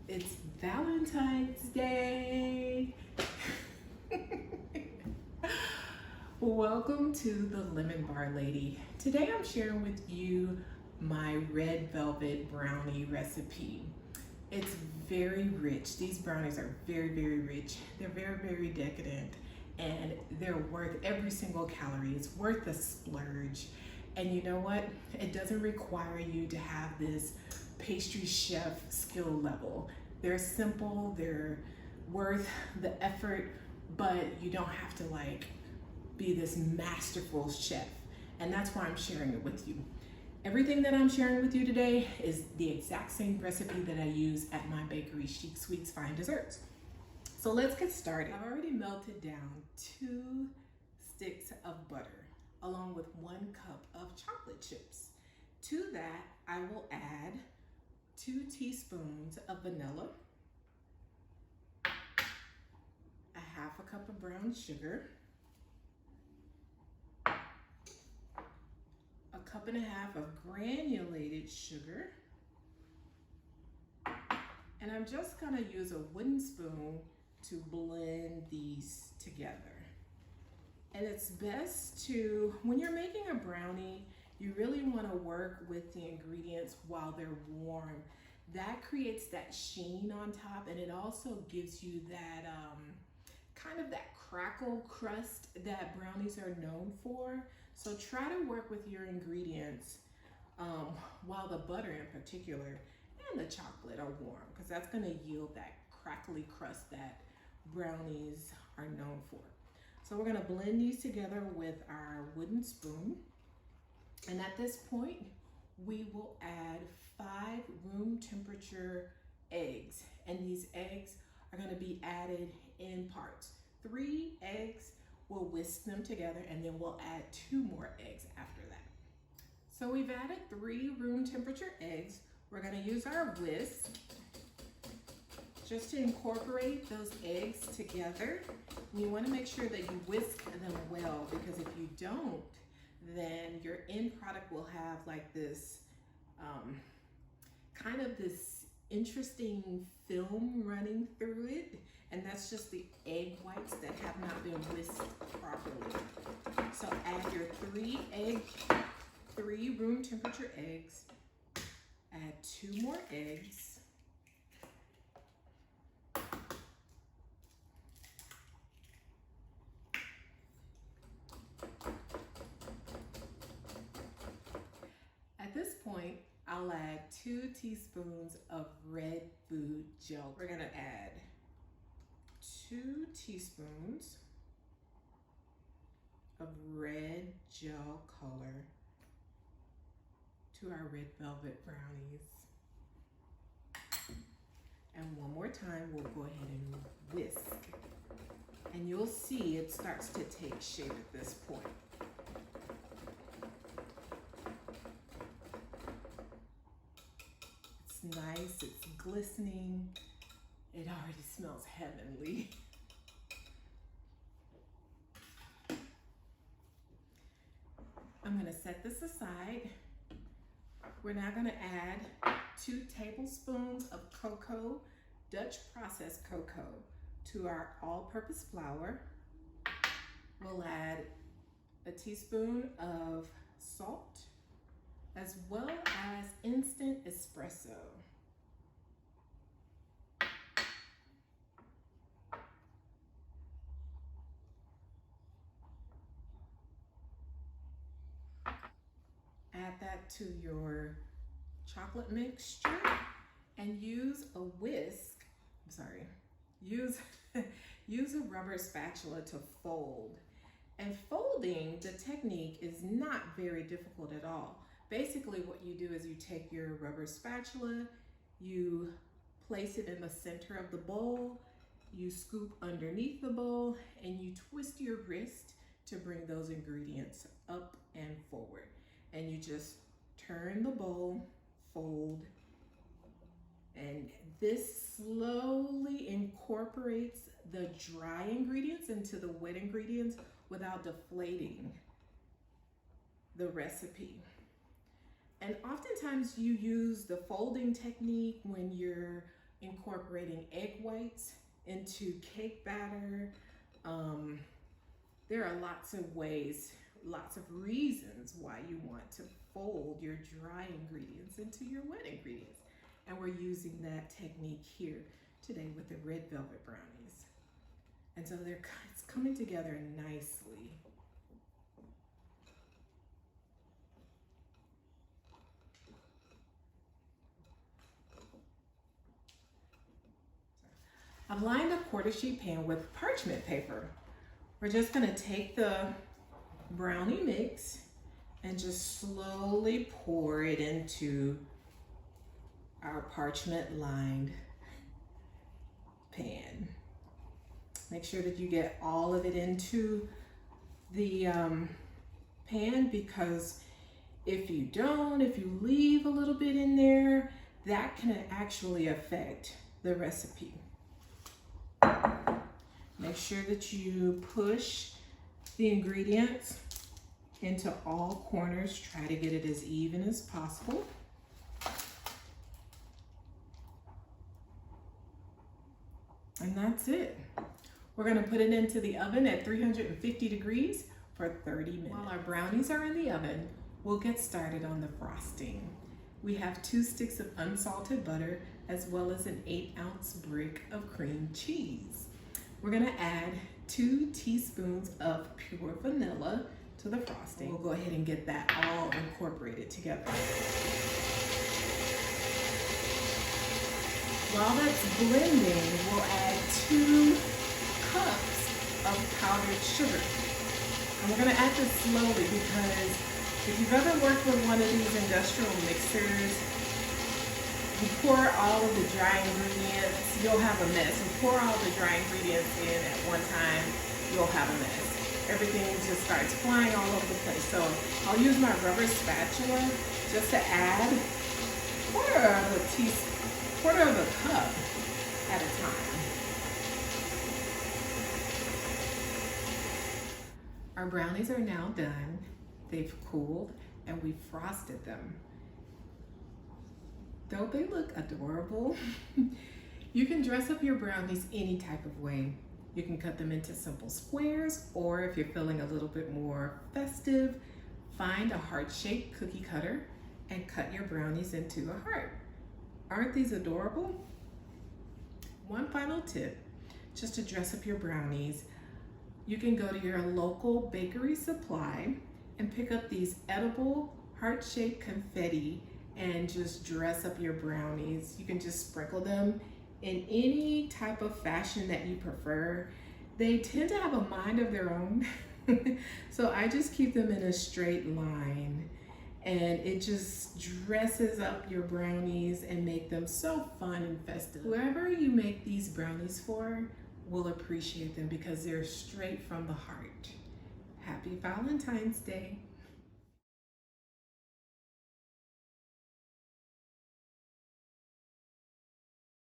It's Valentine's Day. Welcome to the Lemon Bar Lady. Today I'm sharing with you my red velvet brownie recipe. It's very rich. These brownies are very, very rich. They're very, very decadent, and they're worth every single calorie. It's worth the splurge. And you know what? It doesn't require you to have this pastry chef skill level. They're simple, they're worth the effort, but you don't have to be this masterful chef. And that's why I'm sharing it with you. Everything that I'm sharing with you today is the exact same recipe that I use at my bakery, Chic Sweets Fine Desserts. So let's get started. I've already melted down 2 sticks of butter along with 1 cup of chocolate chips. To that, I will add 2 teaspoons of vanilla, a half a cup of brown sugar, a cup and a half of granulated sugar, and I'm just gonna use a wooden spoon to blend these together. And it's best to, when you're making a brownie, you really want to work with the ingredients while they're warm. That creates that sheen on top, and it also gives you that kind of that crackle crust that brownies are known for. So try to work with your ingredients while the butter in particular and the chocolate are warm, because that's going to yield that crackly crust that brownies are known for. So we're going to blend these together with our wooden spoon. And at this point, we will add 5 room temperature eggs. And these eggs are going to be added in parts. 3 eggs, we'll whisk them together, and then we'll add 2 more eggs after that. So we've added 3 room temperature eggs. We're going to use our whisk just to incorporate those eggs together. And you want to make sure that you whisk them well, because if you don't, then your end product will have like this kind of this interesting film running through it, and that's just the egg whites that have not been whisked properly. So add your 3 room temperature eggs, add 2 more eggs, at this point, I'll add 2 teaspoons of red food gel. We're gonna add 2 teaspoons of red gel color to our red velvet brownies. And one more time, we'll go ahead and whisk. And you'll see it starts to take shape at this point. Nice, it's glistening. It already smells heavenly. I'm gonna set this aside. We're now gonna add 2 tablespoons of cocoa, Dutch processed cocoa, to our all-purpose flour. We'll add a teaspoon of salt, as well as instant espresso. Add that to your chocolate mixture and use a whisk, use a rubber spatula to fold. And folding, the technique is not very difficult at all. Basically what you do is you take your rubber spatula, you place it in the center of the bowl, you scoop underneath the bowl, and you twist your wrist to bring those ingredients up and forward. And you just turn the bowl, fold, and this slowly incorporates the dry ingredients into the wet ingredients without deflating the recipe. And oftentimes you use the folding technique when you're incorporating egg whites into cake batter. There are lots of ways, lots of reasons why you want to fold your dry ingredients into your wet ingredients. And we're using that technique here today with the red velvet brownies. And so it's coming together nicely. I've lined a quarter sheet pan with parchment paper. We're just gonna take the brownie mix and just slowly pour it into our parchment lined pan. Make sure that you get all of it into the pan, because if you leave a little bit in there, that can actually affect the recipe. Make sure that you push the ingredients into all corners. Try to get it as even as possible. And that's it. We're gonna put it into the oven at 350 degrees for 30 minutes. While our brownies are in the oven, we'll get started on the frosting. We have 2 sticks of unsalted butter as well as an 8-ounce brick of cream cheese. We're gonna add 2 teaspoons of pure vanilla to the frosting. We'll go ahead and get that all incorporated together. While that's blending, we'll add 2 cups of powdered sugar. And we're gonna add this slowly, because if you've ever worked with one of these industrial mixers, you pour all of the dry ingredients, you'll have a mess. You pour all the dry ingredients in at one time, you'll have a mess. Everything just starts flying all over the place. So I'll use my rubber spatula just to add quarter of a cup at a time. Our brownies are now done. They've cooled and we've frosted them. Don't they look adorable? You can dress up your brownies any type of way. You can cut them into simple squares, or if you're feeling a little bit more festive, find a heart-shaped cookie cutter and cut your brownies into a heart. Aren't these adorable? One final tip, just to dress up your brownies, you can go to your local bakery supply and pick up these edible heart-shaped confetti and just dress up your brownies. You can just sprinkle them in any type of fashion that you prefer. They tend to have a mind of their own. So I just keep them in a straight line, and it just dresses up your brownies and make them so fun and festive. Whoever you make these brownies for will appreciate them because they're straight from the heart. Happy Valentine's Day.